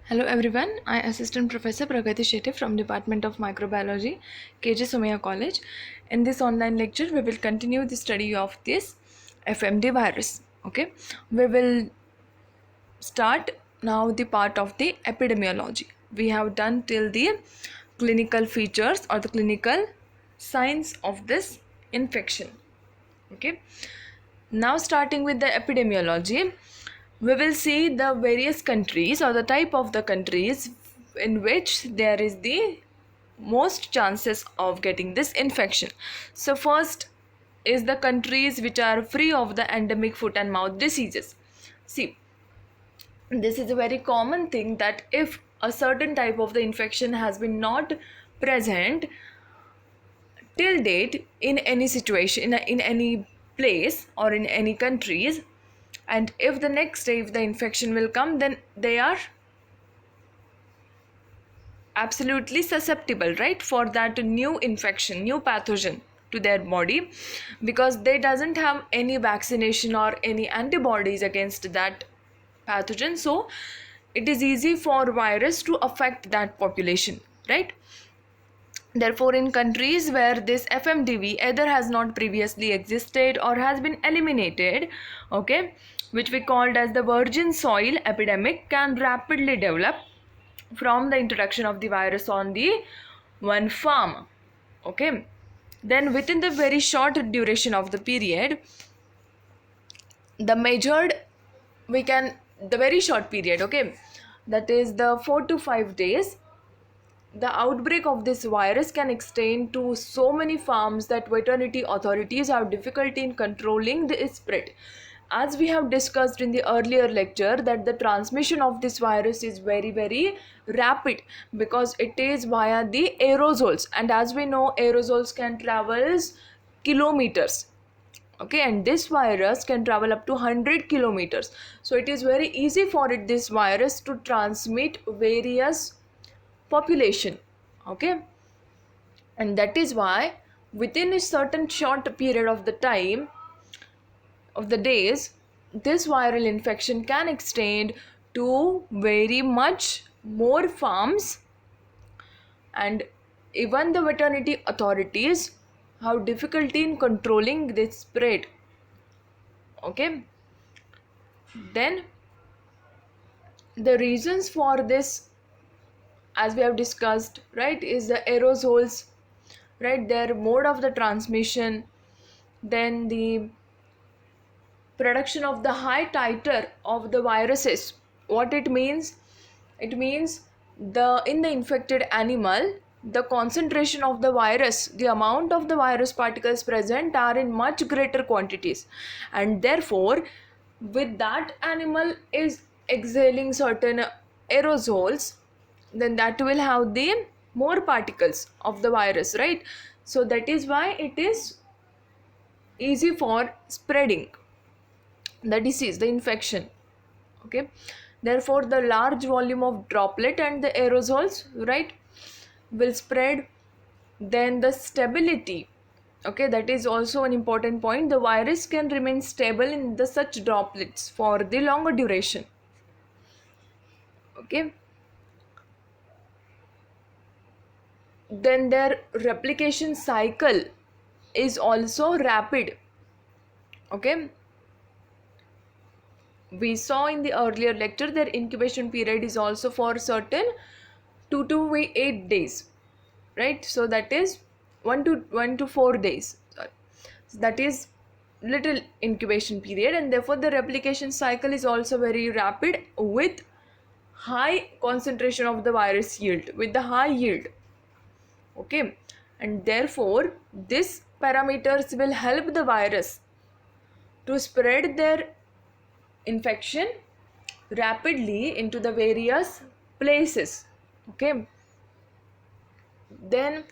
Hello everyone, I Assistant Professor Pragati Shetty from Department of Microbiology, KJ Somaiya College. In this online lecture, we will continue the study of this FMD virus. Okay, we will start now the part of the epidemiology. We have done till the clinical features or the clinical signs of this infection. Okay, now starting with the epidemiology, we will see the various countries or the type of the countries in which there is the most chances of getting this infection. So first is the countries which are free of the endemic foot and mouth diseases. See, this is a very common thing that if a certain type of the infection has been not present till date in any situation, in any place or in any countries, and if the next day if the infection will come, then they are absolutely susceptible, right, for that new infection, new pathogen to their body, because they doesn't have any vaccination or any antibodies against that pathogen. So it is easy for virus to affect that population, right? Therefore, in countries where this FMDV either has not previously existed or has been eliminated, okay, which we called as the virgin soil epidemic can rapidly develop from the introduction of the virus on the one farm. Okay, then within the very short duration of the period, the measured, we can, the very short period, okay, that is the 4 to 5 days, the outbreak of this virus can extend to so many farms that veterinary authorities have difficulty in controlling the spread. As we have discussed in the earlier lecture, that the transmission of this virus is very rapid because it is via the aerosols, and as we know, aerosols can travel kilometers. Okay, and this virus can travel up to 100 kilometers, so it is very easy for this virus to transmit various population. Okay, and that is why within a certain short period of the time of the days, this viral infection can extend to very much more farms, and even the veterinary authorities have difficulty in controlling this spread. Okay, then the reasons for this, as we have discussed, right, is the aerosols, right, their mode of the transmission, then the production of the high titer of the viruses. What it means? It means the in the infected animal, the concentration of the virus, the amount of the virus particles present are in much greater quantities, and therefore with that animal is exhaling certain aerosols, then that will have the more particles of the virus, right? So that is why it is easy for spreading the disease, the infection. Okay, therefore the large volume of droplet and the aerosols, right, will spread. Then the stability, okay, that is also an important point. The virus can remain stable in the such droplets for the longer duration. Okay, then their replication cycle is also rapid. Okay, we saw in the earlier lecture their incubation period is also for certain 2 to 8 days, right? So that is 1 to 4 days. Sorry. So that is little incubation period, and therefore the replication cycle is also very rapid with high concentration of the virus yield, with the high yield. Okay, and therefore this parameters will help the virus to spread their infection rapidly into the various places. Okay, then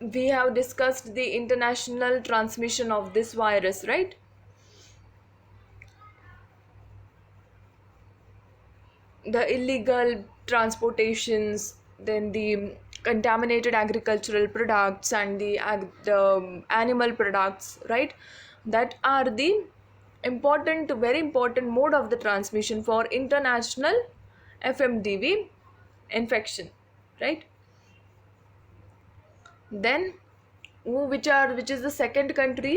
we have discussed the international transmission of this virus, right? The illegal transportations, then the contaminated agricultural products and the animal products, right, that are the important, very important mode of the transmission for international FMDV infection, right? Then which is the second country